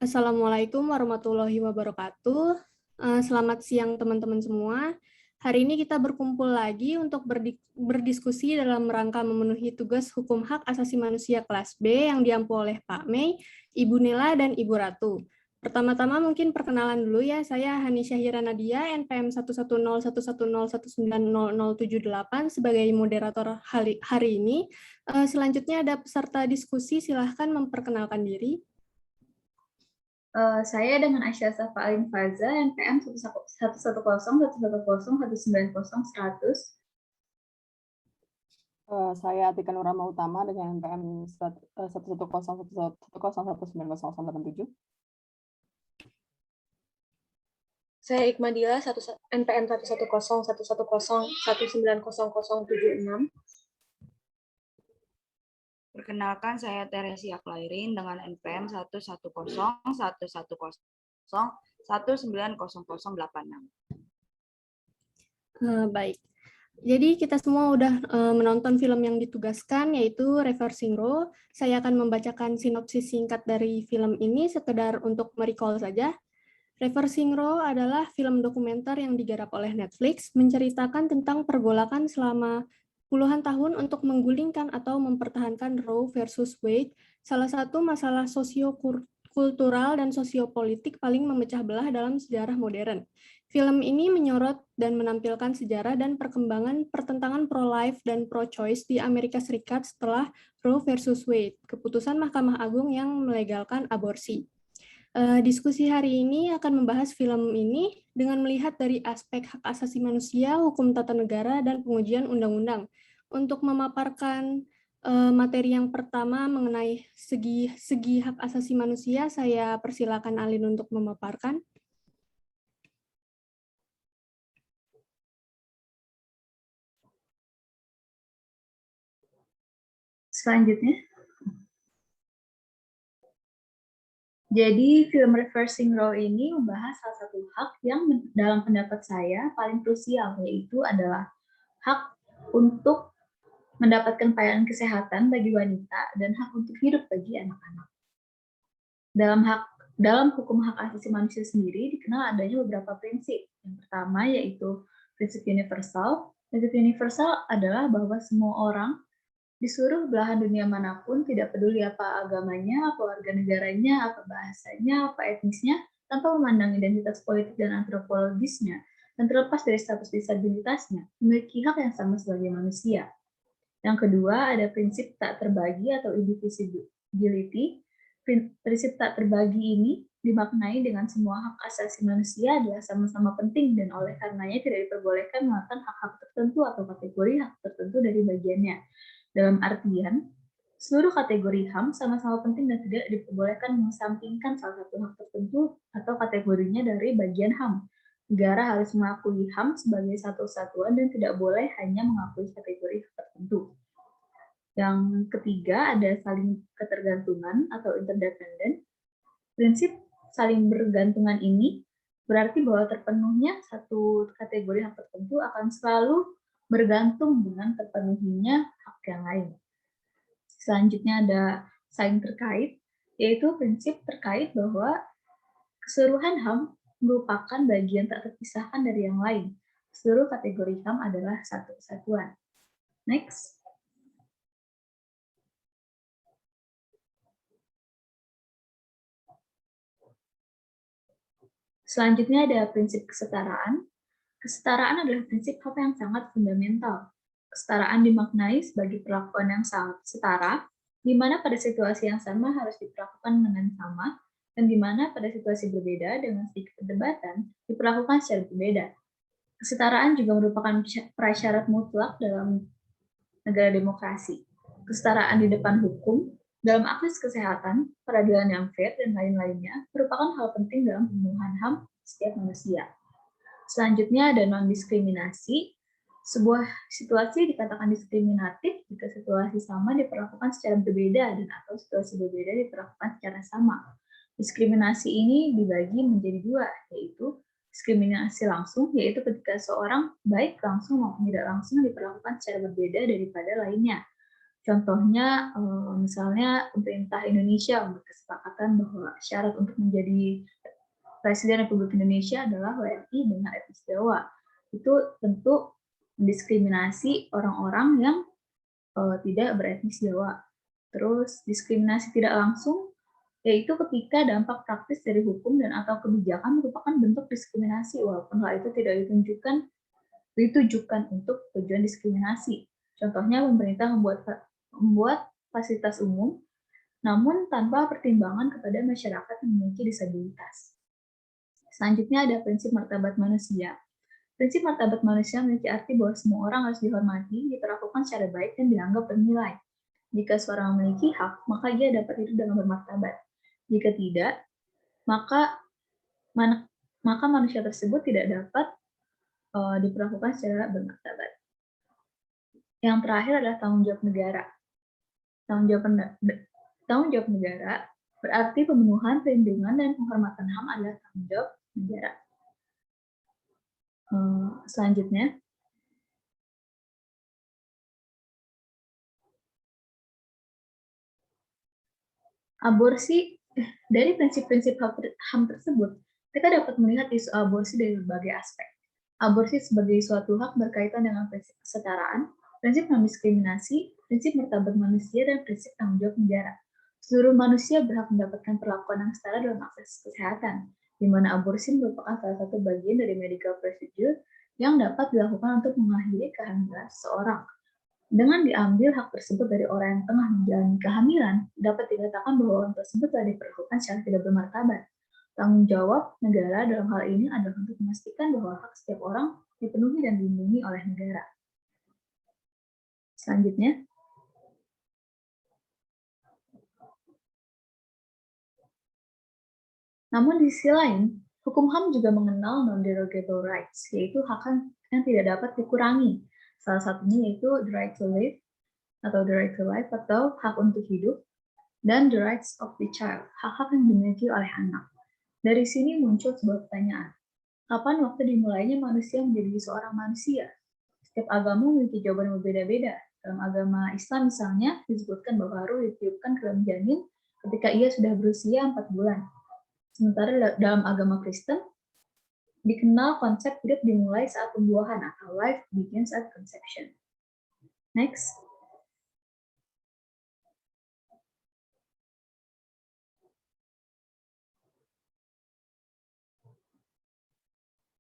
Assalamualaikum warahmatullahi wabarakatuh. Selamat siang teman-teman semua. Hari ini kita berkumpul lagi untuk berdiskusi dalam rangka memenuhi tugas hukum hak asasi manusia kelas B yang diampu oleh Pak Mei, Ibu Nela, dan Ibu Ratu. Pertama-tama mungkin perkenalan dulu ya, saya Hani Syahira Nadia, NPM 11011110078 sebagai moderator hari ini. Selanjutnya ada peserta diskusi, silahkan memperkenalkan diri. Saya dengan Aisyah Safa Alin Faza, NPM 110110190190100. Saya Atika Nurama Utama dengan NPM 1101111190087. Saya Ikmadila, NPM 1101101190076. Perkenalkan, saya Teresia Klairin dengan NPM 1101101900086. Baik. Jadi kita semua udah menonton film yang ditugaskan, yaitu Reversing Row. Saya akan membacakan sinopsis singkat dari film ini sekedar untuk merecall saja. Reversing Row adalah film dokumenter yang digarap oleh Netflix, menceritakan tentang pergolakan selama puluhan tahun untuk menggulingkan atau mempertahankan Roe versus Wade, salah satu masalah sosiokultural dan sosiopolitik paling memecah belah dalam sejarah modern. Film ini menyorot dan menampilkan sejarah dan perkembangan pertentangan pro-life dan pro-choice di Amerika Serikat setelah Roe versus Wade, keputusan Mahkamah Agung yang melegalkan aborsi. Diskusi hari ini akan membahas film ini dengan melihat dari aspek hak asasi manusia, hukum tata negara, dan pengujian undang-undang. Untuk memaparkan materi yang pertama mengenai segi hak asasi manusia, saya persilakan Alin untuk memaparkan. Selanjutnya, jadi film Reversing Roe ini membahas salah satu hak yang dalam pendapat saya paling krusial, yaitu adalah hak untuk mendapatkan pelayanan kesehatan bagi wanita dan hak untuk hidup bagi anak-anak. Dalam hukum hak asasi manusia sendiri dikenal adanya beberapa prinsip. Yang pertama yaitu prinsip universal. Prinsip universal adalah bahwa semua orang di seluruh belahan dunia manapun, tidak peduli apa agamanya, apa warga negaranya, apa bahasanya, apa etnisnya, tanpa memandang identitas politik dan antropologisnya, dan terlepas dari status disabilitasnya, memiliki hak yang sama sebagai manusia. Yang kedua, ada prinsip tak terbagi atau indivisibility. Prinsip tak terbagi ini dimaknai dengan semua hak asasi manusia adalah sama-sama penting dan oleh karenanya tidak diperbolehkan melakukan hak-hak tertentu atau kategori hak tertentu dari bagiannya. Dalam artian, seluruh kategori HAM sama-sama penting dan tidak diperbolehkan mengesampingkan salah satu hak tertentu atau kategorinya dari bagian HAM. Negara harus mengakui HAM sebagai satu kesatuan dan tidak boleh hanya mengakui kategori tertentu. Yang ketiga ada saling ketergantungan atau interdependent. Prinsip saling bergantungan ini berarti bahwa terpenuhnya satu kategori hak tertentu akan selalu bergantung dengan terpenuhinya hak yang lain. Selanjutnya ada saling terkait, yaitu prinsip terkait bahwa keseluruhan HAM merupakan bagian tak terpisahkan dari yang lain. Seluruh kategori HAM adalah satu kesatuan. Next. Selanjutnya ada prinsip kesetaraan. Kesetaraan adalah prinsip hak yang sangat fundamental. Kesetaraan dimaknai sebagai perlakuan yang setara, di mana pada situasi yang sama harus diperlakukan dengan sama, dan di mana pada situasi berbeda dengan sedikit perdebatan diperlakukan secara berbeda. Kesetaraan juga merupakan prasyarat mutlak dalam negara demokrasi. Kesetaraan di depan hukum, dalam akses kesehatan, peradilan yang fair, dan lain-lainnya merupakan hal penting dalam pemenuhan HAM setiap manusia. Selanjutnya ada non-diskriminasi. Sebuah situasi dikatakan diskriminatif jika situasi sama diperlakukan secara berbeda dan atau situasi berbeda diperlakukan secara sama. Diskriminasi ini dibagi menjadi dua, yaitu diskriminasi langsung, yaitu ketika seorang baik langsung maupun tidak langsung diperlakukan secara berbeda daripada lainnya. Contohnya, misalnya pemerintah Indonesia berkesepakatan bahwa syarat untuk menjadi Presiden Republik Indonesia adalah WNI dengan etnis Jawa. Itu tentu mendiskriminasi orang-orang yang tidak beretnis Jawa. Terus diskriminasi tidak langsung, yaitu ketika dampak praktis dari hukum dan atau kebijakan merupakan bentuk diskriminasi, walaupun hal itu tidak ditujukan untuk tujuan diskriminasi. Contohnya, pemerintah membuat fasilitas umum, namun tanpa pertimbangan kepada masyarakat yang memiliki disabilitas. Selanjutnya ada prinsip martabat manusia. Prinsip martabat manusia memiliki arti bahwa semua orang harus dihormati, diperlakukan secara baik, dan dianggap bernilai. Jika seorang memiliki hak, maka ia dapat hidup dengan bermartabat. Jika tidak, maka manusia tersebut tidak dapat diperlakukan secara bermartabat. Yang terakhir adalah tanggung jawab negara. Tanggung jawab negara berarti pemenuhan, perlindungan, dan penghormatan HAM adalah tanggung jawab negara. Selanjutnya, dari prinsip-prinsip HAM tersebut, kita dapat melihat isu aborsi dari berbagai aspek. Aborsi sebagai suatu hak berkaitan dengan prinsip kesetaraan, prinsip non-diskriminasi, prinsip martabat manusia, dan prinsip tanggung jawab negara. Seluruh manusia berhak mendapatkan perlakuan yang setara dalam akses kesehatan, di mana aborsi merupakan salah satu bagian dari medical procedure yang dapat dilakukan untuk mengakhiri kehamilan seseorang. Dengan diambil hak tersebut dari orang yang tengah menjalani kehamilan, dapat dikatakan bahwa orang tersebut telah diperlakukan secara tidak bermartabat. Tanggung jawab negara dalam hal ini adalah untuk memastikan bahwa hak setiap orang dipenuhi dan dilindungi oleh negara. Selanjutnya, namun di sisi lain, hukum HAM juga mengenal non-derogable rights, yaitu hak yang tidak dapat dikurangi. Salah satunya yaitu the right to live, atau the right to life, atau hak untuk hidup, dan the rights of the child, hak-hak yang dimiliki oleh anak. Dari sini muncul sebuah pertanyaan, kapan waktu dimulainya manusia menjadi seorang manusia? Setiap agama memiliki jawaban yang berbeda-beda. Dalam agama Islam misalnya, disebutkan bahwa ruh ditiupkan ke dalam janin ketika ia sudah berusia 4 bulan. Sementara dalam agama Kristen, dikenal konsep hidup dimulai saat pembuahan atau life begins at conception. Next.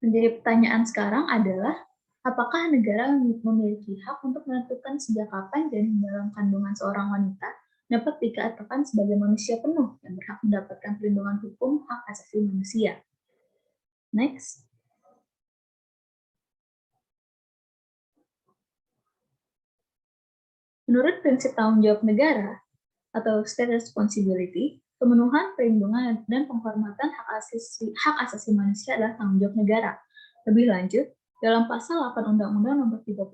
Menjadi pertanyaan sekarang adalah, apakah negara memiliki hak untuk menentukan sejak kapan janin dalam kandungan seorang wanita dapat dikatakan sebagai manusia penuh yang berhak mendapatkan perlindungan hukum hak asasi manusia? Next. Menurut prinsip tanggung jawab negara atau state responsibility, pemenuhan, perlindungan, dan penghormatan hak asasi manusia adalah tanggung jawab negara. Lebih lanjut, dalam pasal 8 Undang-Undang Nomor 39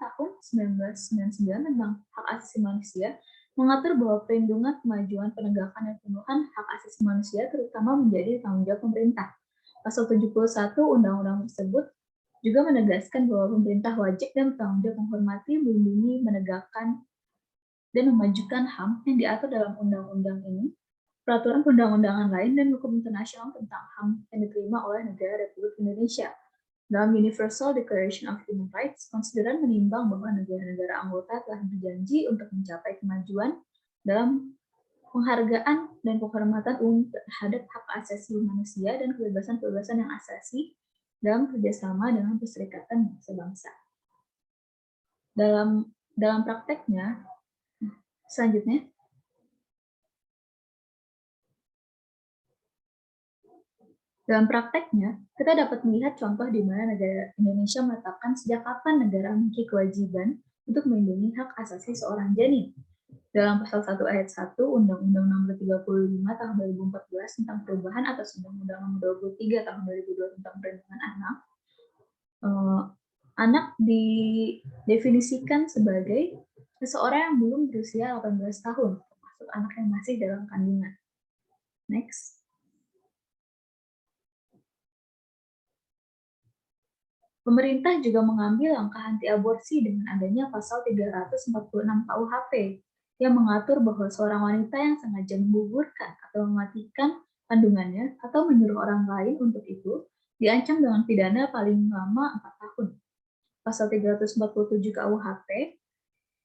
Tahun 1999 tentang hak asasi manusia, mengatur bahwa perlindungan, kemajuan, penegakan, dan pemenuhan hak asasi manusia terutama menjadi tanggung jawab pemerintah. Pasal 71 Undang-Undang tersebut juga menegaskan bahwa pemerintah wajib dan bertanggung jawab menghormati, melindungi, menegakkan, dan memajukan HAM yang diatur dalam undang-undang ini, peraturan perundang-undangan lain, dan hukum internasional tentang HAM yang diterima oleh negara Republik Indonesia. Dalam Universal Declaration of Human Rights, konsideran menimbang bahwa negara-negara anggota telah berjanji untuk mencapai kemajuan dalam penghargaan dan penghormatan umum terhadap hak asasi manusia dan kebebasan-kebebasan yang asasi dalam kerjasama dengan perserikatan bangsa-bangsa. Dalam prakteknya, selanjutnya, dalam prakteknya, kita dapat melihat contoh di mana negara Indonesia menetapkan sejak kapan negara memiliki kewajiban untuk melindungi hak asasi seorang janin. Dalam pasal 1 ayat 1 Undang-Undang Nomor 35 Tahun 2014 tentang perubahan atas Undang-Undang Nomor 23 Tahun 2002 tentang perlindungan anak, anak didefinisikan sebagai seseorang yang belum berusia 18 tahun, termasuk anak yang masih dalam kandungan. Next. Pemerintah juga mengambil langkah anti-aborsi dengan adanya pasal 346 KUHP yang mengatur bahwa seorang wanita yang sengaja menggugurkan atau mematikan kandungannya atau menyuruh orang lain untuk itu diancam dengan pidana paling lama 4 tahun. Pasal 347 KUHP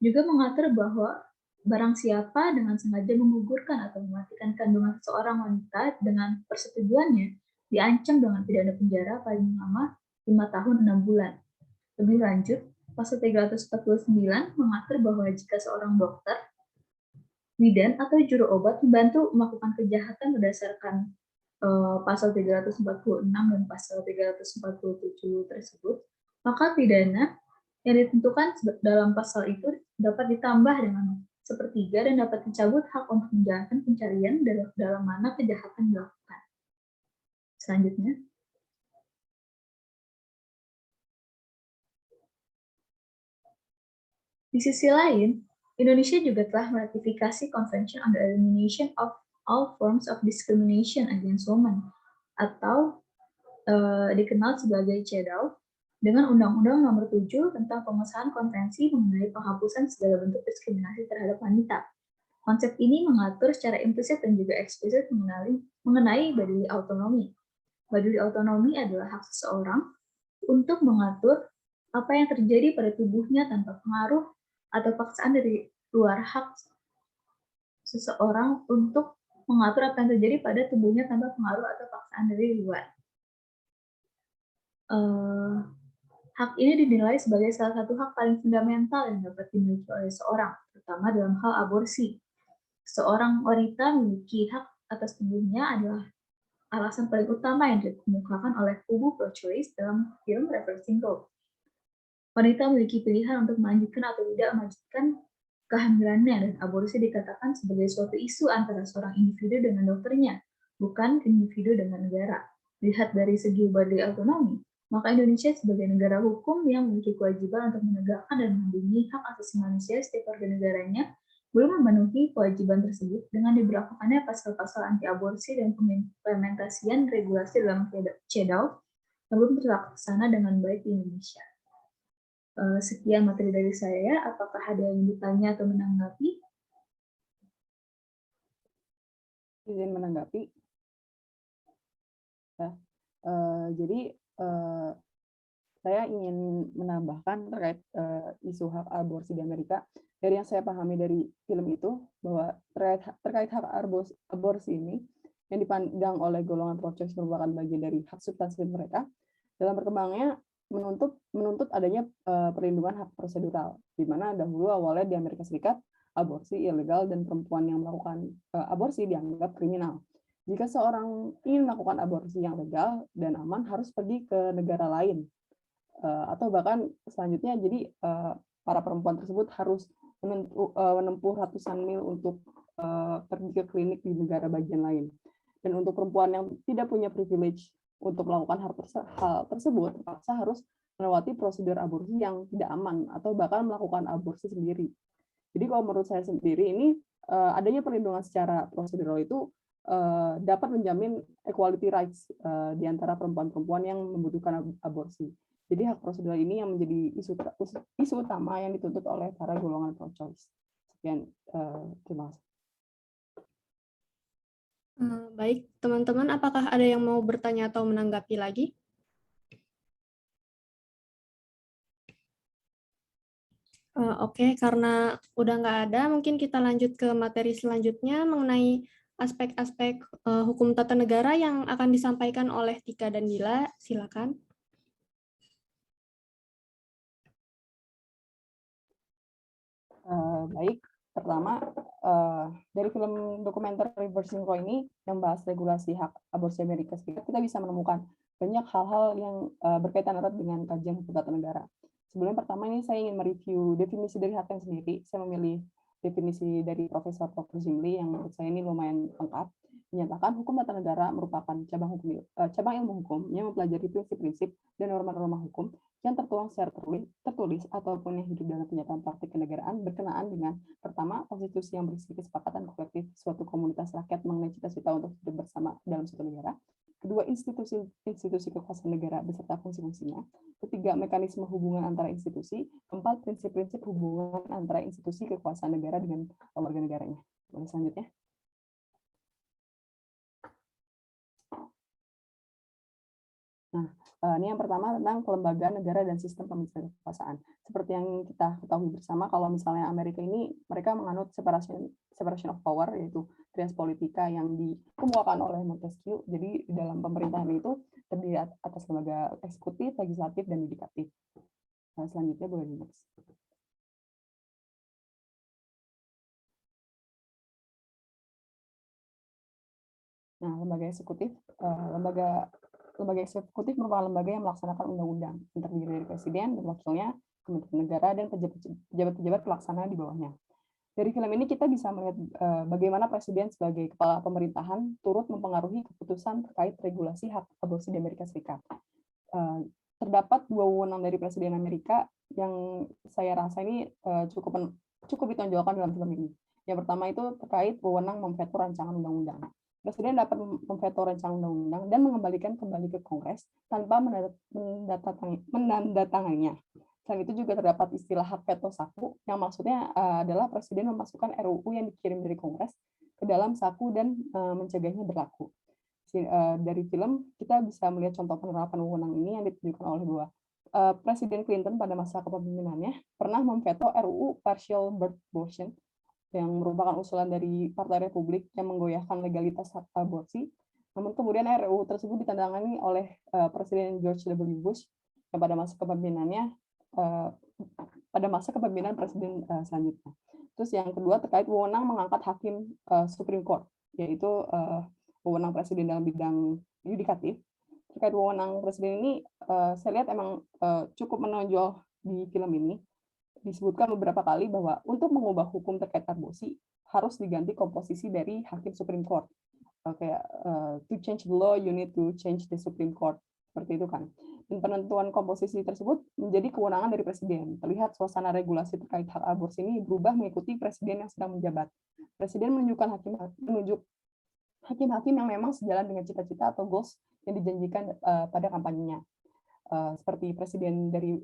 juga mengatur bahwa barang siapa dengan sengaja menggugurkan atau mematikan kandungan seorang wanita dengan persetujuannya diancam dengan pidana penjara paling lama 5 tahun 6 bulan. Lebih lanjut, pasal 349 mengatur bahwa jika seorang dokter, bidan, atau juru obat membantu melakukan kejahatan berdasarkan pasal 346 dan pasal 347 tersebut, maka pidana yang ditentukan dalam pasal itu dapat ditambah dengan sepertiga dan dapat dicabut hak untuk menjalankan pencarian dalam mana kejahatan dilakukan. Selanjutnya, di sisi lain, Indonesia juga telah meratifikasi Convention on the Elimination of All Forms of Discrimination Against Women atau dikenal sebagai CEDAW dengan Undang-Undang Nomor 7 tentang pengesahan konvensi mengenai penghapusan segala bentuk diskriminasi terhadap wanita. Konsep ini mengatur secara implisit dan juga eksplisit mengenai bodily autonomy. Bodily autonomy adalah hak seseorang untuk mengatur apa yang terjadi pada tubuhnya tanpa pengaruh atau paksaan dari luar, hak seseorang untuk mengatur apa yang terjadi pada tubuhnya tanpa pengaruh atau paksaan dari luar. Hak ini dinilai sebagai salah satu hak paling fundamental yang dapat dimiliki oleh seorang, terutama dalam hal aborsi. Seorang wanita memiliki hak atas tubuhnya adalah alasan paling utama yang dikemukakan oleh kubu pro-choice dalam film Reversing Roe. Wanita memiliki pilihan untuk melanjutkan atau tidak melanjutkan kehamilannya, dan aborsi dikatakan sebagai suatu isu antara seorang individu dengan dokternya, bukan individu dengan negara. Lihat dari segi bodily autonomy, maka Indonesia sebagai negara hukum yang memiliki kewajiban untuk menegakkan dan melindungi hak asasi manusia setiap warga negaranya belum memenuhi kewajiban tersebut dengan diberlakukannya pasal-pasal anti-aborsi dan pengimplementasian regulasi dalam CEDAW yang belum terlaksana dengan baik di Indonesia. Sekian materi dari saya. Apakah ada yang ditanya atau menanggapi? Izin menanggapi. Ya. Jadi saya ingin menambahkan terkait isu hak aborsi di Amerika. Dari yang saya pahami dari film itu, bahwa terkait hak aborsi ini yang dipandang oleh golongan pro-choice merupakan bagian dari hak substansi mereka, dalam perkembangannya menuntut adanya perlindungan hak prosedural, di mana dahulu awalnya di Amerika Serikat aborsi ilegal dan perempuan yang melakukan aborsi dianggap kriminal. Jika seorang ingin melakukan aborsi yang legal dan aman, harus pergi ke negara lain, atau bahkan selanjutnya jadi para perempuan tersebut harus menempuh ratusan mil untuk pergi ke klinik di negara bagian lain. Dan untuk perempuan yang tidak punya privilege untuk melakukan hal tersebut, terpaksa harus melewati prosedur aborsi yang tidak aman atau bahkan melakukan aborsi sendiri. Jadi kalau menurut saya sendiri ini adanya perlindungan secara prosedural itu dapat menjamin equality rights di antara perempuan-perempuan yang membutuhkan aborsi. Jadi hak prosedural ini yang menjadi isu utama yang dituntut oleh para golongan pro-choice. Sekian, terima kasih. Baik, teman-teman, apakah ada yang mau bertanya atau menanggapi lagi? Oke, karena udah nggak ada, mungkin kita lanjut ke materi selanjutnya mengenai aspek-aspek hukum tata negara yang akan disampaikan oleh Tika dan Dila. Silakan. Baik, pertama dari film dokumenter Reversing Roe ini yang membahas regulasi hak aborsi Amerika Serikat, kita bisa menemukan banyak hal-hal yang berkaitan erat dengan kajian hukum tata negara. Sebelumnya pertama ini saya ingin mereview definisi dari hak yang sendiri. Saya memilih definisi dari Profesor Dr. Zimli yang menurut saya ini lumayan lengkap. Menyatakan hukum tata negara merupakan cabang ilmu hukum yang mempelajari prinsip-prinsip dan norma-norma hukum yang tertuang secara tertulis ataupun yang hidup dalam kenyataan praktik kenegaraan berkenaan dengan pertama, konstitusi yang berisi kesepakatan kolektif suatu komunitas rakyat mengenai cita-cita untuk hidup bersama dalam suatu negara. Kedua, institusi kekuasaan negara beserta fungsi-fungsinya. Ketiga, mekanisme hubungan antara institusi. Keempat, prinsip-prinsip hubungan antara institusi kekuasaan negara dengan warga negaranya. Boleh selanjutnya. Nah, ini yang pertama tentang kelembagaan negara dan sistem pemisahan kekuasaan. Seperti yang kita ketahui bersama, kalau misalnya Amerika ini, mereka menganut separation of power, yaitu trias politika yang dikemukakan oleh Montesquieu. Jadi, di dalam pemerintahan itu terdiri atas lembaga eksekutif, legislatif, dan yudikatif. Nah, selanjutnya boleh di-next. Nah, lembaga eksekutif, lembaga eksekutif merupakan lembaga yang melaksanakan undang-undang, yang terdiri dari presiden dan wakilnya, kementerian negara, dan pejabat-pejabat pelaksana di bawahnya. Dari film ini kita bisa melihat bagaimana presiden sebagai kepala pemerintahan turut mempengaruhi keputusan terkait regulasi hak aborsi di Amerika Serikat. Terdapat 2 wewenang dari presiden Amerika yang saya rasa ini cukup ditonjolkan dalam film ini. Yang pertama itu terkait wewenang memveto rancangan undang-undang. Presiden dapat memveto rancangan undang-undang dan mengembalikan kembali ke Kongres tanpa menandatanganinya. Selain itu juga terdapat istilah hak veto saku, yang maksudnya adalah presiden memasukkan RUU yang dikirim dari Kongres ke dalam saku dan mencegahnya berlaku. Dari film, kita bisa melihat contoh penerapan wewenang ini yang ditunjukkan oleh bahwa Presiden Clinton pada masa kepemimpinannya pernah memveto RUU Partial Birth Abortion, yang merupakan usulan dari Partai Republik yang menggoyahkan legalitas hak aborsi. Namun kemudian RUU tersebut ditandatangani oleh Presiden George W. Bush yang pada masa kepemimpinan presiden selanjutnya. Terus yang kedua terkait wewenang mengangkat hakim Supreme Court, yaitu wewenang presiden dalam bidang yudikatif. Terkait wewenang presiden ini, saya lihat emang cukup menonjol di film ini. Disebutkan beberapa kali bahwa untuk mengubah hukum terkait aborsi harus diganti komposisi dari hakim Supreme Court. Kayak to change the law, you need to change the Supreme Court. Seperti itu kan. Dan penentuan komposisi tersebut menjadi kewenangan dari presiden. Terlihat suasana regulasi terkait hak aborsi ini berubah mengikuti presiden yang sedang menjabat. Presiden menunjuk hakim-hakim yang memang sejalan dengan cita-cita atau goals yang dijanjikan pada kampanyenya. Seperti presiden dari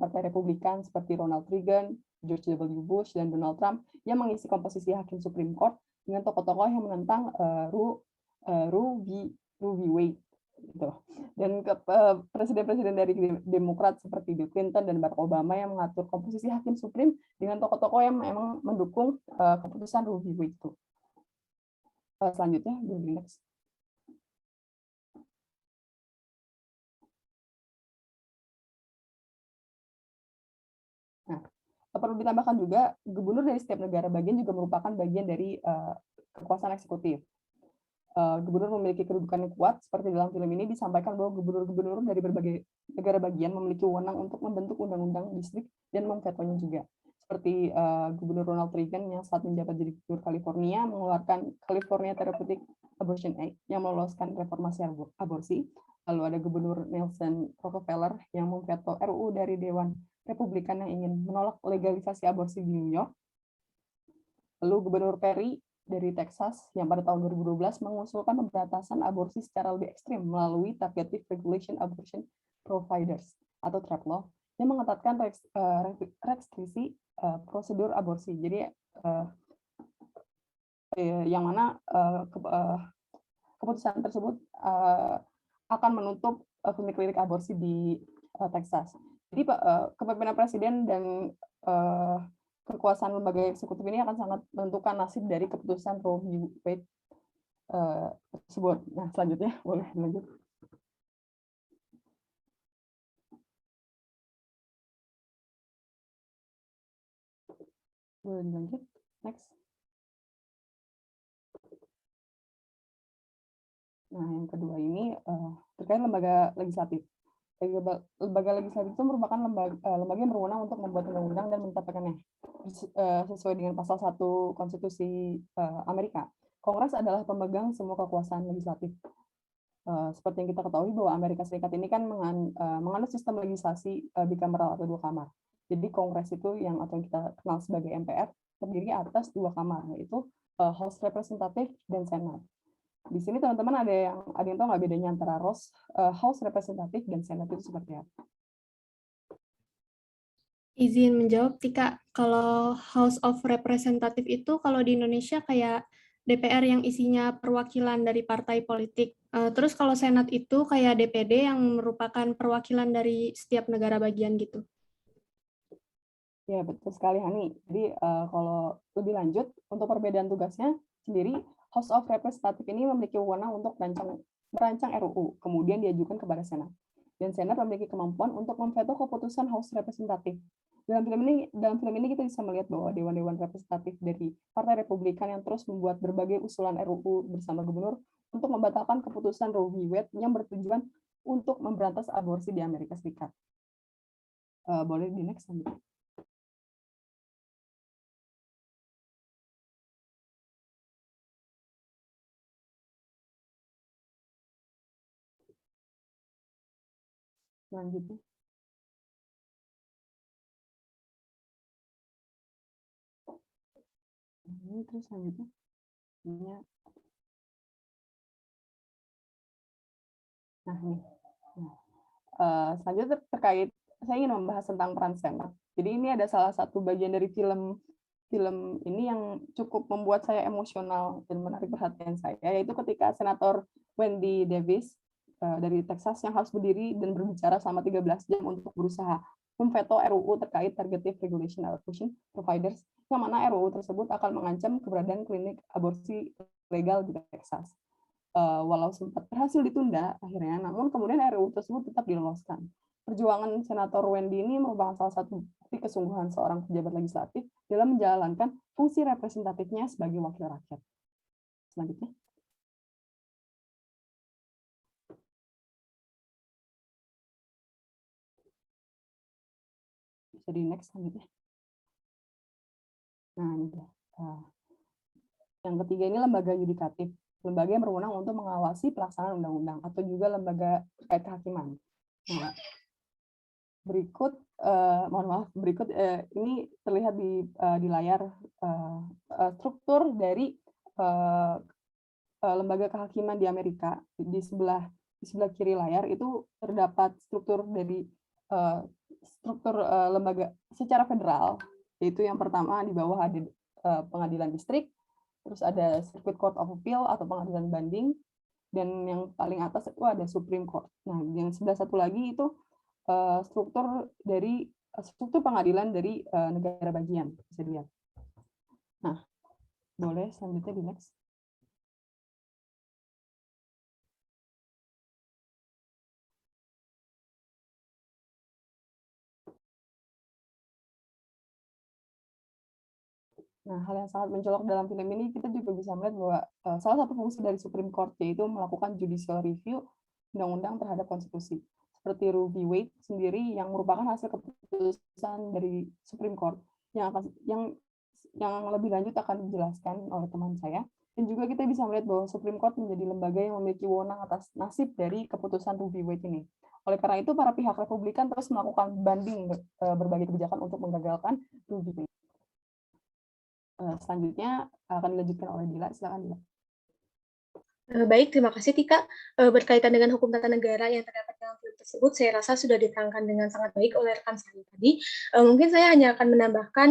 Partai Republikan seperti Ronald Reagan, George W. Bush, dan Donald Trump yang mengisi komposisi hakim Supreme Court dengan tokoh-tokoh yang menentang Roe v. Wade. Gitu. Dan presiden-presiden dari Demokrat seperti Bill Clinton dan Barack Obama yang mengatur komposisi hakim Supreme dengan tokoh-tokoh yang memang mendukung keputusan Roe v. Wade itu. Selanjutnya, next. Nah, perlu ditambahkan juga, gubernur dari setiap negara bagian juga merupakan bagian dari kekuasaan eksekutif. Gubernur memiliki kedudukan yang kuat, seperti dalam film ini disampaikan bahwa gubernur-gubernur dari berbagai negara bagian memiliki wewenang untuk membentuk undang-undang distrik dan memvetonya juga. Seperti Gubernur Ronald Reagan yang saat menjabat jadi gubernur California mengeluarkan California Therapeutic Abortion Act yang meloloskan reformasi aborsi. Lalu ada Gubernur Nelson Rockefeller yang memveto RUU dari Dewan Republikan yang ingin menolak legalisasi aborsi di New York. Lalu Gubernur Perry dari Texas yang pada tahun 2012 mengusulkan pembatasan aborsi secara lebih ekstrim melalui Targeted Regulation Abortion Providers atau TRAP Law yang mengetatkan restriksi prosedur aborsi. Jadi yang mana keputusan tersebut akan menutup klinik-klinik aborsi di Texas. Jadi kepemimpinan presiden dan kekuasaan lembaga eksekutif ini akan sangat menentukan nasib dari keputusan Roe v. Wade tersebut. Nah, selanjutnya boleh lanjut. Boleh lanjut. Next. Nah, yang kedua ini terkait lembaga legislatif. Lembaga legislatif itu merupakan lembaga yang berwenang untuk membuat undang-undang dan menetapkannya sesuai dengan pasal 1 Konstitusi Amerika. Kongres adalah pemegang semua kekuasaan legislatif. Seperti yang kita ketahui bahwa Amerika Serikat ini kan menganut sistem legislasi bikameral atau 2 kamar. Jadi Kongres itu yang kita kenal sebagai MPR terdiri atas 2 kamar, yaitu House Representative dan Senate. Di sini teman-teman ada yang tahu nggak bedanya antara House Representative dan Senate itu seperti apa? Izin menjawab, Tika. Kalau House of Representative itu kalau di Indonesia kayak DPR yang isinya perwakilan dari partai politik. Terus kalau Senat itu kayak DPD yang merupakan perwakilan dari setiap negara bagian gitu. Ya, betul sekali, Hani. Jadi, kalau lebih lanjut, untuk perbedaan tugasnya sendiri, House of Representative ini memiliki wewenang untuk merancang RUU, kemudian diajukan kepada Senat. Dan Senat memiliki kemampuan untuk memveto keputusan House Representative. Dalam film ini kita bisa melihat bahwa dewan-dewan representatif dari Partai Republikan yang terus membuat berbagai usulan RUU bersama gubernur untuk membatalkan keputusan Roe v. Wade yang bertujuan untuk memberantas aborsi di Amerika Serikat. Boleh di next selanjutnya. Selanjutnya. Ini terus selanjutnya. Nah, ini. Selanjutnya terkait, saya ingin membahas tentang peran Senat. Jadi ini ada salah satu bagian dari film ini yang cukup membuat saya emosional dan menarik perhatian saya, yaitu ketika Senator Wendy Davis dari Texas yang harus berdiri dan berbicara selama 13 jam untuk berusaha memveto RUU terkait Targeted Regulation Abortion Providers, yang mana RUU tersebut akan mengancam keberadaan klinik aborsi legal di Texas. Walau sempat berhasil ditunda akhirnya, namun kemudian RUU tersebut tetap diloloskan. Perjuangan Senator Wendy ini merupakan salah satu bukti kesungguhan seorang pejabat legislatif dalam menjalankan fungsi representatifnya sebagai wakil rakyat. Selanjutnya. Bisa di next selanjutnya. Nah, ini yang ketiga ini lembaga yudikatif. Lembaga yang berwenang untuk mengawasi pelaksanaan undang-undang atau juga lembaga terkait kehakiman. Nah, berikut ini terlihat di layar struktur dari lembaga kehakiman di Amerika. Di sebelah kiri layar itu terdapat struktur dari lembaga secara federal, yaitu yang pertama di bawah ada pengadilan distrik, terus ada Circuit Court of Appeal atau pengadilan banding, dan yang paling atas itu ada Supreme Court. Nah, yang sebelah satu lagi itu struktur pengadilan dari negara bagian, bisa dilihat. Nah, boleh selanjutnya di next. Nah, hal yang sangat mencolok dalam film ini, kita juga bisa melihat bahwa salah satu fungsi dari Supreme Court yaitu melakukan judicial review undang-undang terhadap konstitusi. Seperti Roe v. Wade sendiri yang merupakan hasil keputusan dari Supreme Court yang lebih lanjut akan dijelaskan oleh teman saya. Dan juga kita bisa melihat bahwa Supreme Court menjadi lembaga yang memiliki wewenang atas nasib dari keputusan Roe v. Wade ini. Oleh karena itu, para pihak Republikan terus melakukan banding berbagai kebijakan untuk menggagalkan Roe v. Wade. Selanjutnya akan dilanjutkan oleh Dila. Silakan, Dila. Baik, terima kasih Tika. Berkaitan dengan hukum tata negara yang terdapat dalam film tersebut, saya rasa sudah diterangkan dengan sangat baik oleh rekan saya tadi. Mungkin saya hanya akan menambahkan,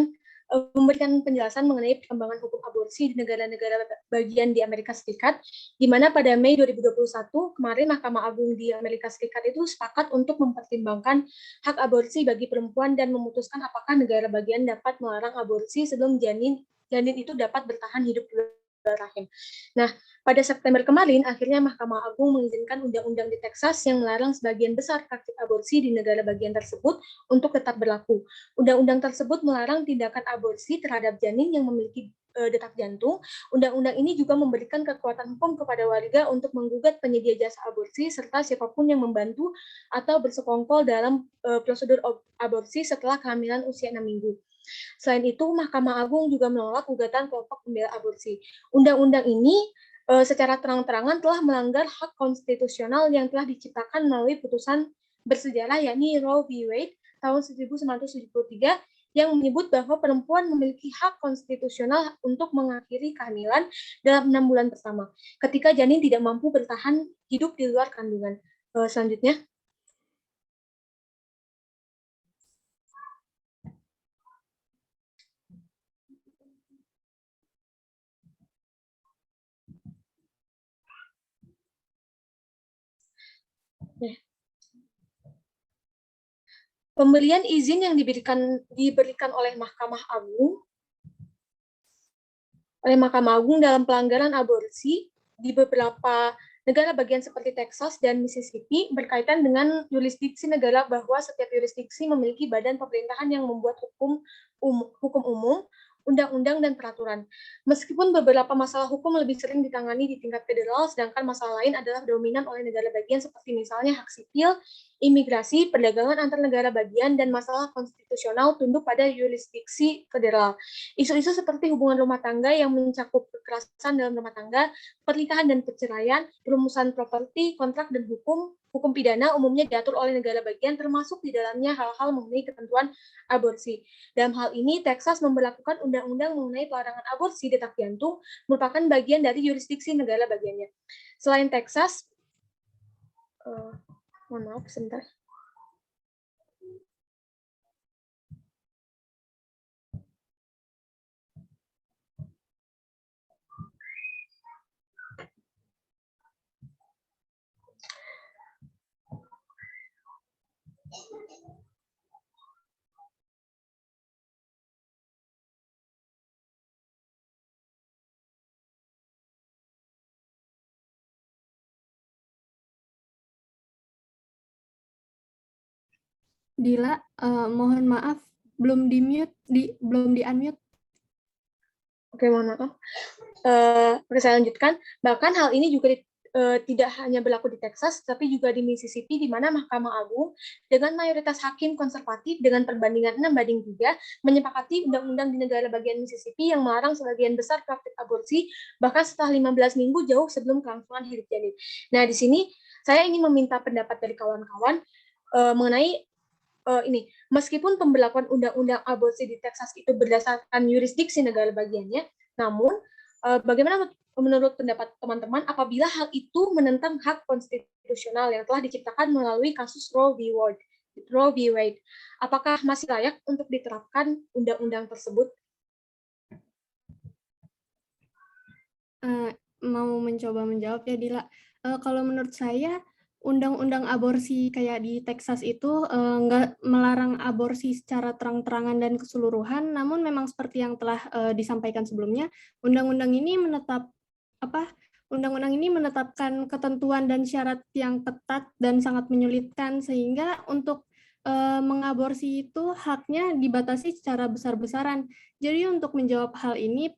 memberikan penjelasan mengenai perkembangan hukum aborsi di negara-negara bagian di Amerika Serikat, di mana pada Mei 2021 kemarin Mahkamah Agung di Amerika Serikat itu sepakat untuk mempertimbangkan hak aborsi bagi perempuan dan memutuskan apakah negara bagian dapat melarang aborsi sebelum janin itu dapat bertahan hidup di luar rahim. Nah, pada September kemarin, akhirnya Mahkamah Agung mengizinkan undang-undang di Texas yang melarang sebagian besar praktik aborsi di negara bagian tersebut untuk tetap berlaku. Undang-undang tersebut melarang tindakan aborsi terhadap janin yang memiliki detak jantung. Undang-undang ini juga memberikan kekuatan hukum kepada warga untuk menggugat penyedia jasa aborsi serta siapapun yang membantu atau bersekongkol dalam prosedur aborsi setelah kehamilan usia 6 minggu. Selain itu, Mahkamah Agung juga menolak gugatan kelompok pembela aborsi. Undang-undang ini secara terang-terangan telah melanggar hak konstitusional yang telah diciptakan melalui putusan bersejarah yakni Roe v. Wade tahun 1973 yang menyebut bahwa perempuan memiliki hak konstitusional untuk mengakhiri kehamilan dalam 6 bulan pertama, ketika janin tidak mampu bertahan hidup di luar kandungan. Selanjutnya. Pemberian izin yang diberikan oleh Mahkamah Agung dalam pelanggaran aborsi di beberapa negara bagian seperti Texas dan Mississippi berkaitan dengan yurisdiksi negara, bahwa setiap yurisdiksi memiliki badan pemerintahan yang membuat hukum umum, undang-undang, dan peraturan. Meskipun beberapa masalah hukum lebih sering ditangani di tingkat federal, sedangkan masalah lain adalah dominan oleh negara bagian seperti misalnya hak sipil, imigrasi, perdagangan antar negara bagian, dan masalah konstitusional tunduk pada yurisdiksi federal. Isu-isu seperti hubungan rumah tangga yang mencakup kekerasan dalam rumah tangga, pernikahan dan perceraian, perumusan properti, kontrak, dan hukum pidana umumnya diatur oleh negara bagian, termasuk di dalamnya hal-hal mengenai ketentuan aborsi. Dalam hal ini, Texas memberlakukan undang-undang mengenai pelarangan aborsi detak jantung, merupakan bagian dari yurisdiksi negara bagiannya. Selain Texas, mohon maaf sebentar. Dila, mohon maaf, belum di-unmute. Oke, mohon maaf. Saya lanjutkan. Bahkan hal ini juga tidak hanya berlaku di Texas, tapi juga di Mississippi, di mana Mahkamah Agung dengan mayoritas hakim konservatif dengan perbandingan 6:3 menyepakati undang-undang di negara bagian Mississippi yang melarang sebagian besar praktik aborsi, bahkan setelah 15 minggu jauh sebelum kelangsungan hidup janin. Nah, di sini saya ingin meminta pendapat dari kawan-kawan mengenai ini, meskipun pemberlakuan undang-undang aborsi di Texas itu berdasarkan yurisdiksi negara bagiannya, namun bagaimana menurut pendapat teman-teman apabila hal itu menentang hak konstitusional yang telah diciptakan melalui kasus Roe v. Wade? Apakah masih layak untuk diterapkan undang-undang tersebut? Mau mencoba menjawab ya, Dila. Kalau menurut saya, undang-undang aborsi kayak di Texas itu nggak melarang aborsi secara terang-terangan dan keseluruhan, namun memang seperti yang telah disampaikan sebelumnya, undang-undang ini menetapkan ketentuan dan syarat yang ketat dan sangat menyulitkan, sehingga untuk mengaborsi itu haknya dibatasi secara besar-besaran. Jadi untuk menjawab hal ini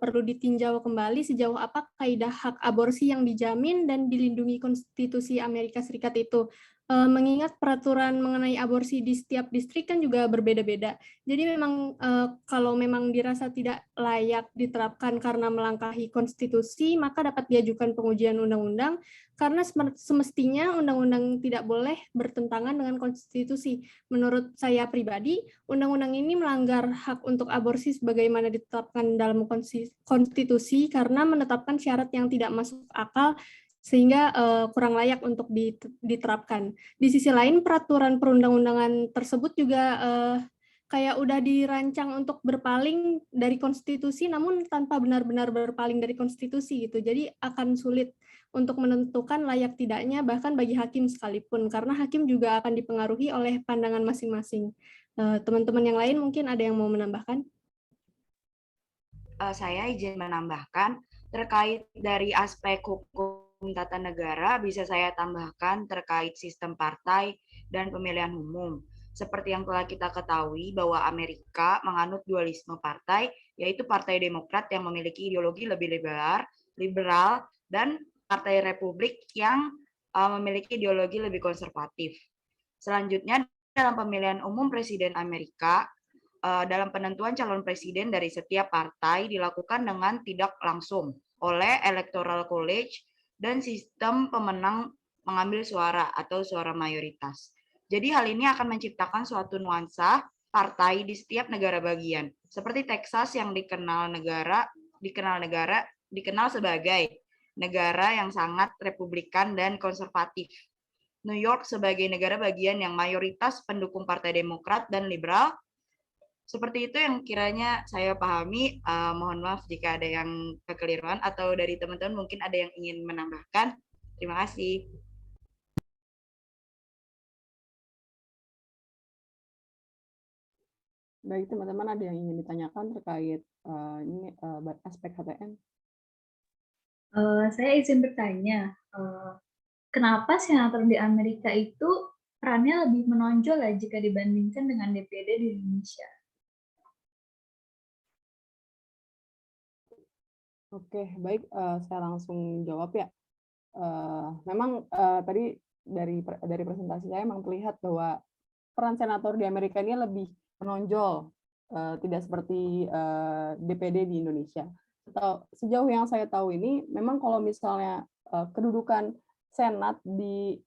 perlu ditinjau kembali sejauh apa kaidah hak aborsi yang dijamin dan dilindungi Konstitusi Amerika Serikat itu. Mengingat peraturan mengenai aborsi di setiap distrik kan juga berbeda-beda. Jadi memang kalau memang dirasa tidak layak diterapkan karena melangkahi konstitusi, maka dapat diajukan pengujian undang-undang, karena semestinya undang-undang tidak boleh bertentangan dengan konstitusi. Menurut saya pribadi, undang-undang ini melanggar hak untuk aborsi sebagaimana ditetapkan dalam konstitusi karena menetapkan syarat yang tidak masuk akal sehingga kurang layak untuk diterapkan. Di sisi lain, peraturan perundang-undangan tersebut juga kayak udah dirancang untuk berpaling dari konstitusi, namun tanpa benar-benar berpaling dari konstitusi gitu. Jadi akan sulit untuk menentukan layak tidaknya, bahkan bagi hakim sekalipun, karena hakim juga akan dipengaruhi oleh pandangan masing-masing. Teman-teman yang lain mungkin ada yang mau menambahkan? Saya izin menambahkan, terkait dari aspek hukum tata negara, bisa saya tambahkan terkait sistem partai dan pemilihan umum. Seperti yang telah kita ketahui bahwa Amerika menganut dualisme partai, yaitu Partai Demokrat yang memiliki ideologi lebih liberal dan Partai Republik yang memiliki ideologi lebih konservatif. Selanjutnya, dalam pemilihan umum Presiden Amerika, dalam penentuan calon presiden dari setiap partai dilakukan dengan tidak langsung oleh Electoral College dan sistem pemenang mengambil suara atau suara mayoritas. Jadi hal ini akan menciptakan suatu nuansa partai di setiap negara bagian. Seperti Texas yang dikenal sebagai negara yang sangat republikan dan konservatif. New York sebagai negara bagian yang mayoritas pendukung Partai Demokrat dan liberal. Seperti itu yang kiranya saya pahami. Mohon maaf jika ada yang kekeliruan atau dari teman-teman mungkin ada yang ingin menambahkan. Terima kasih. Baik, teman-teman, ada yang ingin ditanyakan terkait aspek HTM? Saya izin bertanya, kenapa senator di Amerika itu perannya lebih menonjol ya jika dibandingkan dengan DPD di Indonesia? Oke, baik, saya langsung jawab ya. Memang tadi dari presentasi saya memang terlihat bahwa peran senator di Amerika ini lebih menonjol, tidak seperti DPD di Indonesia. Sejauh yang saya tahu ini, memang kalau misalnya kedudukan Senat di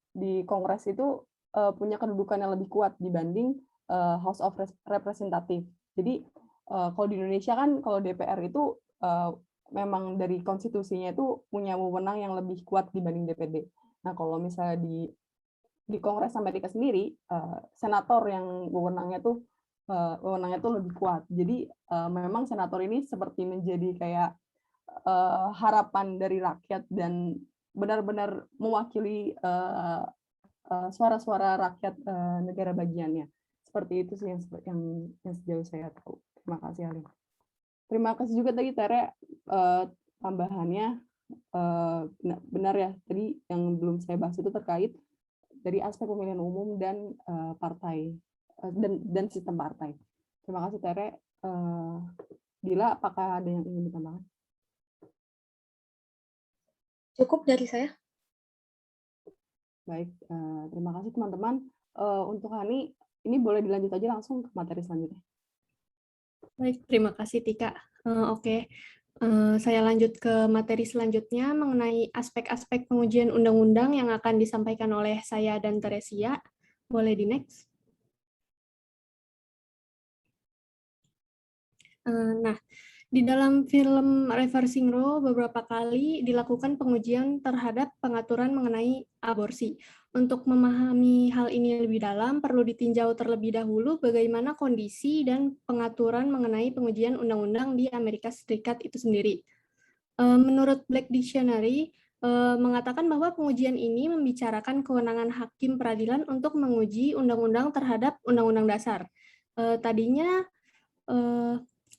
Kongres itu punya kedudukan yang lebih kuat dibanding House of Representative. Jadi kalau di Indonesia kan kalau DPR itu memang dari konstitusinya itu punya wewenang yang lebih kuat dibanding DPD. Nah, kalau misalnya di Kongres Amerika sendiri, senator yang wewenangnya tuh lebih kuat. Jadi memang senator ini seperti menjadi kayak harapan dari rakyat dan benar-benar mewakili suara-suara rakyat negara bagiannya. Seperti itu sih yang sejauh saya tahu. Terima kasih, Alim. Terima kasih juga tadi Tere, tambahannya benar ya, tadi yang belum saya bahas itu terkait dari aspek pemilihan umum dan partai dan sistem partai. Terima kasih Tere. Dila, apakah ada yang ingin ditambahkan? Cukup dari saya. Baik, terima kasih teman-teman. Untuk Hani, ini boleh dilanjut aja langsung ke materi selanjutnya. Baik, terima kasih Tika. Oke, saya lanjut ke materi selanjutnya mengenai aspek-aspek pengujian undang-undang yang akan disampaikan oleh saya dan Teresia. Boleh di next. Nah, di dalam film Reversing Roe beberapa kali dilakukan pengujian terhadap pengaturan mengenai aborsi. Untuk memahami hal ini lebih dalam, perlu ditinjau terlebih dahulu bagaimana kondisi dan pengaturan mengenai pengujian undang-undang di Amerika Serikat itu sendiri. Menurut Black Dictionary, mengatakan bahwa pengujian ini membicarakan kewenangan hakim peradilan untuk menguji undang-undang terhadap undang-undang dasar.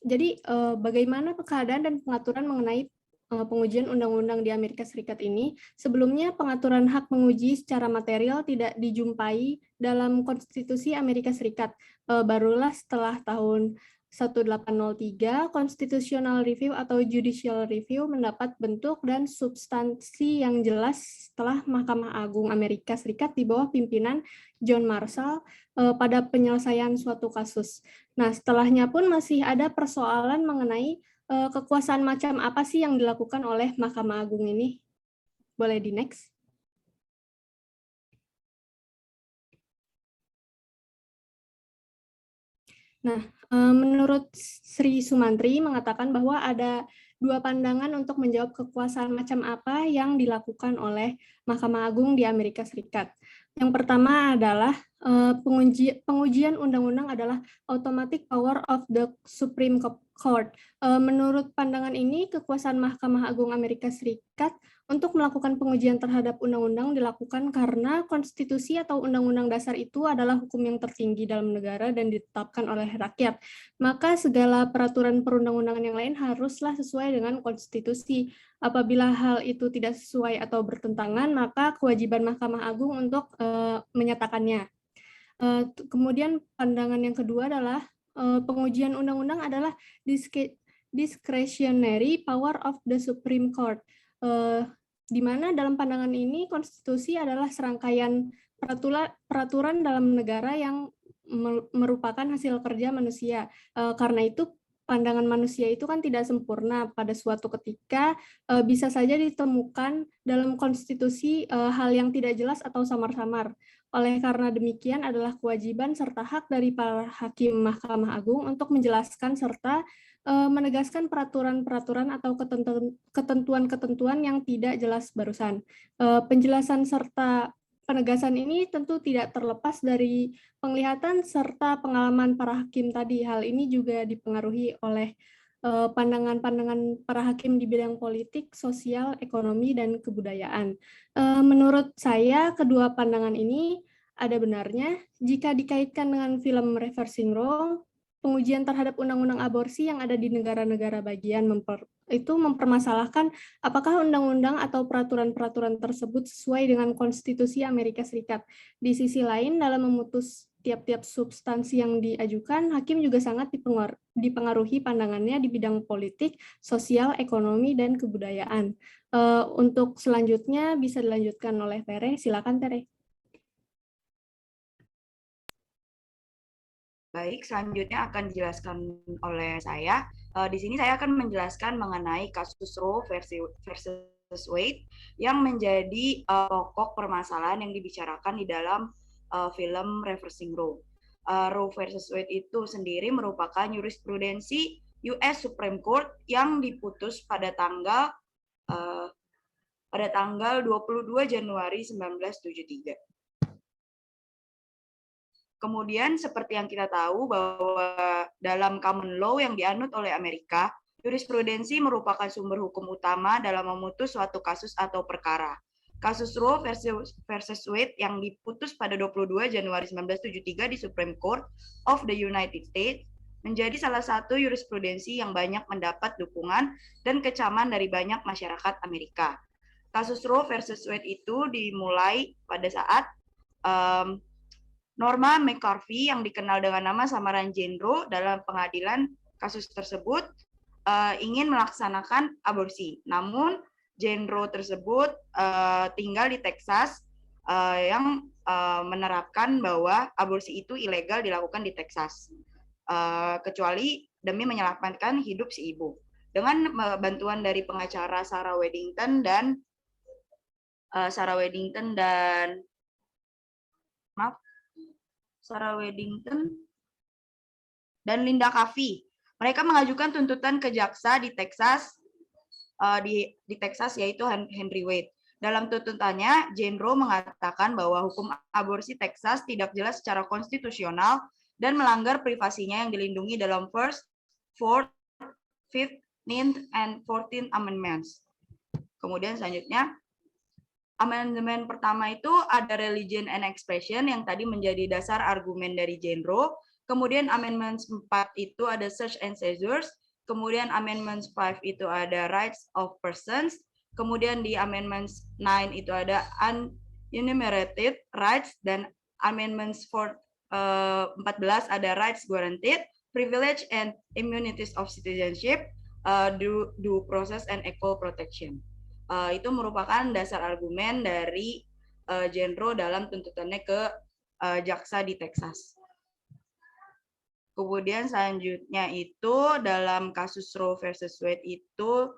Jadi bagaimana keadaan dan pengaturan mengenai pengujian undang-undang di Amerika Serikat ini? Sebelumnya pengaturan hak menguji secara material tidak dijumpai dalam Konstitusi Amerika Serikat. Barulah setelah tahun 1803, Constitutional Review atau Judicial Review mendapat bentuk dan substansi yang jelas setelah Mahkamah Agung Amerika Serikat di bawah pimpinan John Marshall pada penyelesaian suatu kasus. Nah, setelahnya pun masih ada persoalan mengenai kekuasaan macam apa sih yang dilakukan oleh Mahkamah Agung ini. Boleh di next. Nah, menurut Sri Sumantri mengatakan bahwa ada dua pandangan untuk menjawab kekuasaan macam apa yang dilakukan oleh Mahkamah Agung di Amerika Serikat. Yang pertama adalah pengujian undang-undang adalah automatic power of the Supreme Court. Menurut pandangan ini, kekuasaan Mahkamah Agung Amerika Serikat untuk melakukan pengujian terhadap undang-undang dilakukan karena konstitusi atau undang-undang dasar itu adalah hukum yang tertinggi dalam negara dan ditetapkan oleh rakyat. Maka segala peraturan perundang-undangan yang lain haruslah sesuai dengan konstitusi. Apabila hal itu tidak sesuai atau bertentangan, maka kewajiban Mahkamah Agung untuk menyatakannya. Kemudian pandangan yang kedua adalah pengujian undang-undang adalah discretionary power of the Supreme Court. Di mana dalam pandangan ini konstitusi adalah serangkaian peraturan dalam negara yang merupakan hasil kerja manusia. Karena itu pandangan manusia itu kan tidak sempurna. Pada suatu ketika bisa saja ditemukan dalam konstitusi hal yang tidak jelas atau samar-samar. Oleh karena demikian adalah kewajiban serta hak dari para hakim Mahkamah Agung untuk menjelaskan serta menegaskan peraturan-peraturan atau ketentuan-ketentuan yang tidak jelas barusan. Penjelasan serta penegasan ini tentu tidak terlepas dari penglihatan serta pengalaman para hakim tadi. Hal ini juga dipengaruhi oleh pandangan-pandangan para hakim di bidang politik, sosial, ekonomi, dan kebudayaan. Menurut saya, kedua pandangan ini ada benarnya jika dikaitkan dengan film Reversing Roe. Pengujian terhadap undang-undang aborsi yang ada di negara-negara bagian itu mempermasalahkan apakah undang-undang atau peraturan-peraturan tersebut sesuai dengan konstitusi Amerika Serikat. Di sisi lain, dalam memutus tiap-tiap substansi yang diajukan, hakim juga sangat dipengaruhi pandangannya di bidang politik, sosial, ekonomi, dan kebudayaan. Untuk selanjutnya bisa dilanjutkan oleh Tere. Silakan Tere. Baik, selanjutnya akan dijelaskan oleh saya. Di sini saya akan menjelaskan mengenai kasus Roe versus Wade yang menjadi pokok permasalahan yang dibicarakan di dalam film Reversing Roe. Roe versus Wade itu sendiri merupakan jurisprudensi US Supreme Court yang diputus pada tanggal 22 Januari 1973. Kemudian seperti yang kita tahu bahwa dalam common law yang dianut oleh Amerika, jurisprudensi merupakan sumber hukum utama dalam memutus suatu kasus atau perkara. Kasus Roe versus Wade yang diputus pada 22 Januari 1973 di Supreme Court of the United States menjadi salah satu jurisprudensi yang banyak mendapat dukungan dan kecaman dari banyak masyarakat Amerika. Kasus Roe versus Wade itu dimulai pada saat Norma McCarthy yang dikenal dengan nama samaran Jane Roe dalam pengadilan kasus tersebut ingin melaksanakan aborsi. Namun Jane Roe tersebut tinggal di Texas yang menerapkan bahwa aborsi itu ilegal dilakukan di Texas, kecuali demi menyelamatkan hidup si ibu. Dengan bantuan dari pengacara Sarah Weddington dan Linda Caffi. Mereka mengajukan tuntutan ke jaksa di Texas, yaitu Henry Wade. Dalam tuntutannya, Jane Roe mengatakan bahwa hukum aborsi Texas tidak jelas secara konstitusional dan melanggar privasinya yang dilindungi dalam First, Fourth, Fifth, Ninth, and 14th Amendments. Kemudian selanjutnya, Amendment pertama itu ada religion and expression yang tadi menjadi dasar argumen dari Jane Roe. Kemudian Amendment 4 itu ada search and seizures. Kemudian Amendment 5 itu ada rights of persons. Kemudian di Amendment 9 itu ada unenumerated rights. Dan Amendment 14 ada rights guaranteed, privilege and immunities of citizenship, due process and equal protection. Itu merupakan dasar argumen dari Jane Roe dalam tuntutannya ke jaksa di Texas. Kemudian selanjutnya itu dalam kasus Roe versus Wade itu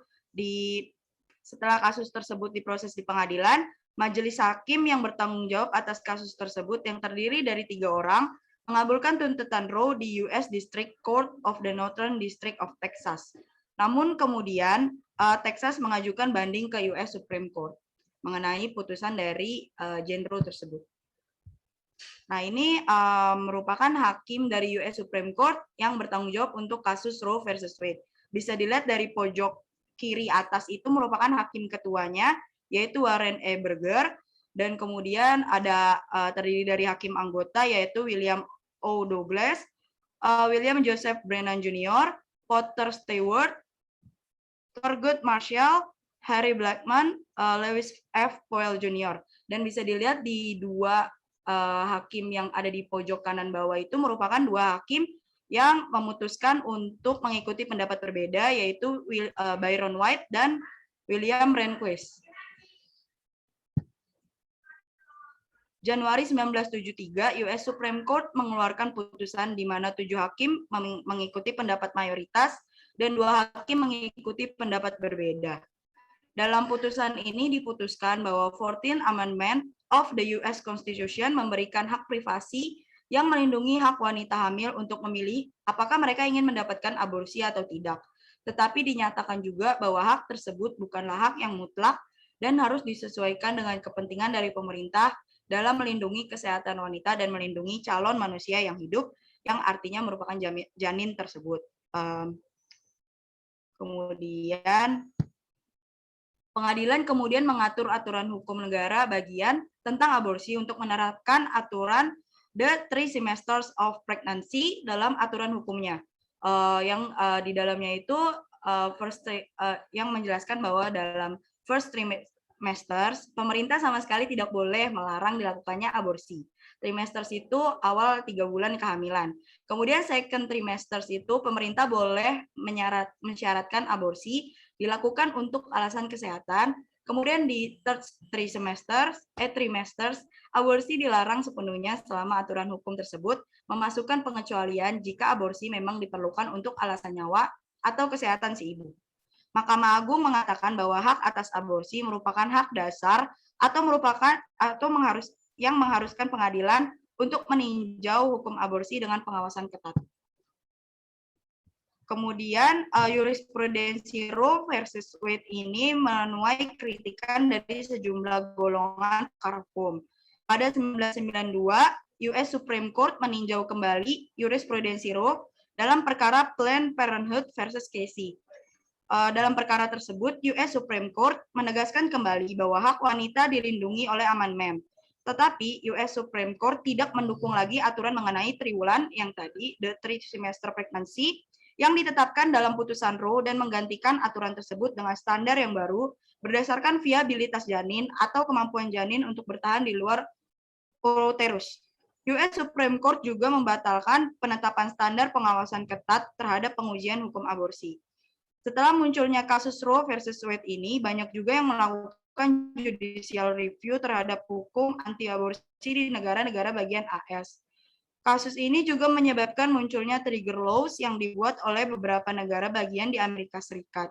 setelah kasus tersebut diproses di pengadilan, majelis hakim yang bertanggung jawab atas kasus tersebut yang terdiri dari 3 orang mengabulkan tuntutan Roe di US District Court of the Northern District of Texas. Namun kemudian Texas mengajukan banding ke US Supreme Court mengenai putusan dari Jane Roe tersebut. Nah, ini merupakan hakim dari US Supreme Court yang bertanggung jawab untuk kasus Roe versus Wade. Bisa dilihat dari pojok kiri atas itu merupakan hakim ketuanya, yaitu Warren E. Burger, dan kemudian ada terdiri dari hakim anggota, yaitu William O. Douglas, William Joseph Brennan Jr., Potter Stewart, Thurgood Marshall, Harry Blackmun, Lewis F. Powell Jr. Dan bisa dilihat di 2 hakim yang ada di pojok kanan bawah itu merupakan 2 hakim yang memutuskan untuk mengikuti pendapat berbeda, yaitu Byron White dan William Rehnquist. Januari 1973, US Supreme Court mengeluarkan putusan di mana 7 hakim mengikuti pendapat mayoritas dan 2 hakim mengikuti pendapat berbeda. Dalam putusan ini diputuskan bahwa 14th Amendment of the US Constitution memberikan hak privasi yang melindungi hak wanita hamil untuk memilih apakah mereka ingin mendapatkan aborsi atau tidak. Tetapi dinyatakan juga bahwa hak tersebut bukanlah hak yang mutlak dan harus disesuaikan dengan kepentingan dari pemerintah dalam melindungi kesehatan wanita dan melindungi calon manusia yang hidup, yang artinya merupakan janin tersebut. Kemudian pengadilan kemudian mengatur aturan hukum negara bagian tentang aborsi untuk menerapkan aturan the 3 semesters of pregnancy dalam aturan hukumnya. Yang di dalamnya itu yang menjelaskan bahwa dalam first trimesters pemerintah sama sekali tidak boleh melarang dilakukannya aborsi. Trimesters itu awal 3 bulan kehamilan. Kemudian second trimesters itu pemerintah boleh mensyaratkan aborsi dilakukan untuk alasan kesehatan. Kemudian di third trimesters, aborsi dilarang sepenuhnya selama aturan hukum tersebut memasukkan pengecualian jika aborsi memang diperlukan untuk alasan nyawa atau kesehatan si ibu. Mahkamah Agung mengatakan bahwa hak atas aborsi merupakan hak dasar yang mengharuskan pengadilan untuk meninjau hukum aborsi dengan pengawasan ketat. Kemudian jurisprudensi Roe versus Wade ini menuai kritikan dari sejumlah golongan pakar hukum. Pada 1992, US Supreme Court meninjau kembali jurisprudensi Roe dalam perkara Planned Parenthood versus Casey. Dalam perkara tersebut, US Supreme Court menegaskan kembali bahwa hak wanita dilindungi oleh amandemen. Tetapi US Supreme Court tidak mendukung lagi aturan mengenai triwulan yang tadi, the 3 semester pregnancy, yang ditetapkan dalam putusan Roe dan menggantikan aturan tersebut dengan standar yang baru berdasarkan viabilitas janin atau kemampuan janin untuk bertahan di luar uterus. US Supreme Court juga membatalkan penetapan standar pengawasan ketat terhadap pengujian hukum aborsi. Setelah munculnya kasus Roe versus Wade ini, banyak juga yang melakukan judicial review terhadap hukum anti-aborsi di negara-negara bagian AS. Kasus ini juga menyebabkan munculnya trigger laws yang dibuat oleh beberapa negara bagian di Amerika Serikat.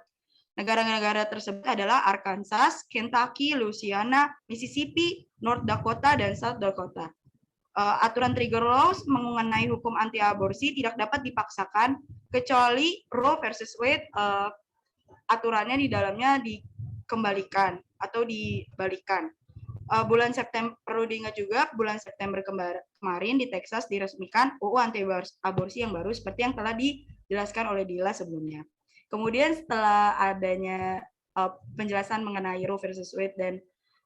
Negara-negara tersebut adalah Arkansas, Kentucky, Louisiana, Mississippi, North Dakota, dan South Dakota. Aturan trigger laws mengenai hukum anti-aborsi tidak dapat dipaksakan kecuali Roe versus Wade aturannya di dalamnya dikembalikan atau dibalikan. Bulan September, perlu diingat juga, bulan September kemarin di Texas diresmikan UU anti-aborsi yang baru seperti yang telah dijelaskan oleh Dila sebelumnya. Kemudian setelah adanya penjelasan mengenai Roe versus Wade dan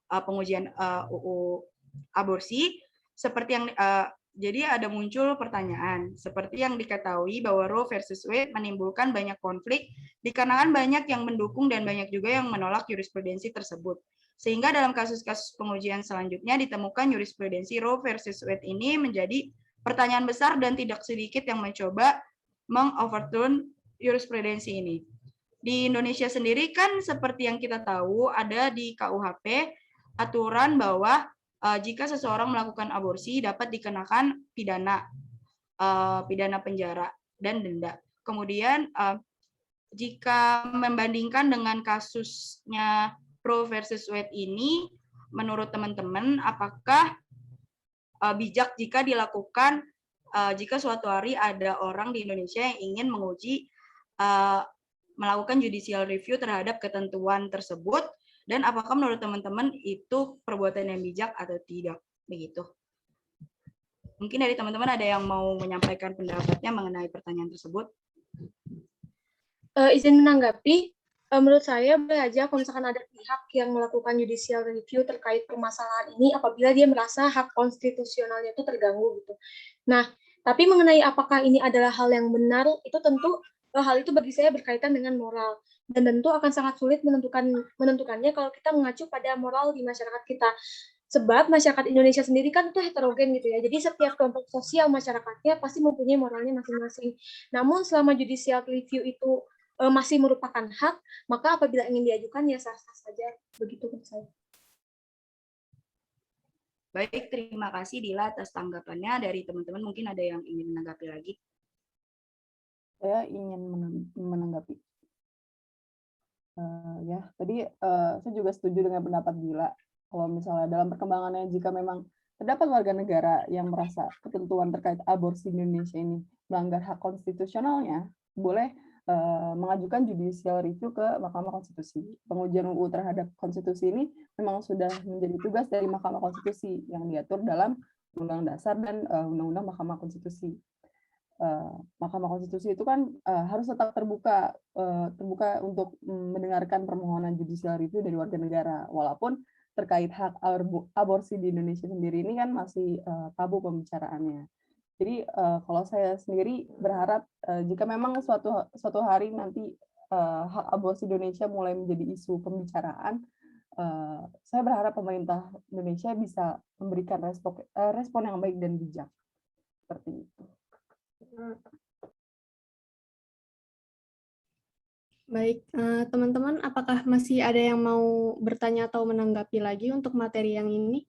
pengujian UU aborsi, seperti yang jadi ada muncul pertanyaan, seperti yang diketahui bahwa Roe versus Wade menimbulkan banyak konflik dikarenakan banyak yang mendukung dan banyak juga yang menolak jurisprudensi tersebut. Sehingga dalam kasus-kasus pengujian selanjutnya ditemukan jurisprudensi Roe versus Wade ini menjadi pertanyaan besar dan tidak sedikit yang mencoba mengoverturn jurisprudensi ini. Di Indonesia sendiri kan seperti yang kita tahu ada di KUHP aturan bahwa jika seseorang melakukan aborsi dapat dikenakan pidana penjara dan denda. Kemudian jika membandingkan dengan kasusnya Roe versus Wade ini, menurut teman-teman, apakah bijak jika dilakukan jika suatu hari ada orang di Indonesia yang ingin menguji melakukan judicial review terhadap ketentuan tersebut, dan apakah menurut teman-teman itu perbuatan yang bijak atau tidak? Begitu. Mungkin dari teman-teman ada yang mau menyampaikan pendapatnya mengenai pertanyaan tersebut? Izin menanggapi. Menurut saya boleh aja kalau misalkan ada pihak yang melakukan judicial review terkait permasalahan ini apabila dia merasa hak konstitusionalnya itu terganggu gitu. Nah, tapi mengenai apakah ini adalah hal yang benar, itu tentu hal itu bagi saya berkaitan dengan moral dan tentu akan sangat sulit menentukannya kalau kita mengacu pada moral di masyarakat kita. Sebab masyarakat Indonesia sendiri kan itu heterogen gitu ya. Jadi setiap kelompok sosial masyarakatnya pasti mempunyai moralnya masing-masing. Namun selama judicial review itu masih merupakan hak, maka apabila ingin diajukan ya sah-sah saja. Begitu menurut saya. Baik, terima kasih Dila atas tanggapannya. Dari teman-teman mungkin ada yang ingin menanggapi lagi? Saya ingin menanggapi. Ya, tadi saya juga setuju dengan pendapat Dila. kalau misalnya dalam perkembangannya jika memang terdapat warga negara yang merasa ketentuan terkait aborsi di Indonesia ini melanggar hak konstitusionalnya, boleh mengajukan judicial review ke Mahkamah Konstitusi. Pengujian UU terhadap konstitusi ini memang sudah menjadi tugas dari Mahkamah Konstitusi yang diatur dalam Undang-Undang Dasar dan Undang-Undang Mahkamah Konstitusi. Mahkamah Konstitusi itu kan harus tetap terbuka untuk mendengarkan permohonan judicial review dari warga negara, walaupun terkait hak aborsi di Indonesia sendiri ini kan masih tabu pembicaraannya. Jadi kalau saya sendiri berharap jika memang suatu hari nanti hak aborsi Indonesia mulai menjadi isu pembicaraan, saya berharap pemerintah Indonesia bisa memberikan respon yang baik dan bijak seperti itu. Baik, teman-teman, apakah masih ada yang mau bertanya atau menanggapi lagi untuk materi yang ini?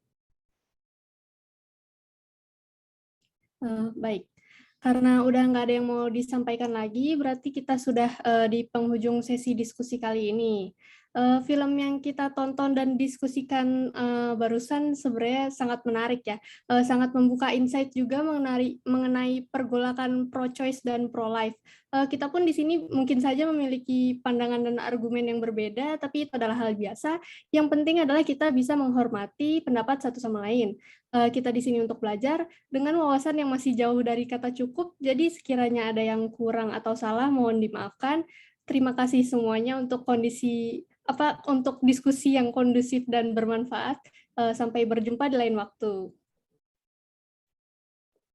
Baik, karena udah nggak ada yang mau disampaikan lagi, berarti kita sudah di penghujung sesi diskusi kali ini. Film yang kita tonton dan diskusikan barusan sebenarnya sangat menarik ya, sangat membuka insight juga mengenai pergolakan pro-choice dan pro-life. Kita pun di sini mungkin saja memiliki pandangan dan argumen yang berbeda, tapi itu adalah hal biasa. Yang penting adalah kita bisa menghormati pendapat satu sama lain. Kita di sini untuk belajar dengan wawasan yang masih jauh dari kata cukup, jadi sekiranya ada yang kurang atau salah mohon dimaafkan. Terima kasih semuanya untuk untuk diskusi yang kondusif dan bermanfaat. Sampai berjumpa di lain waktu.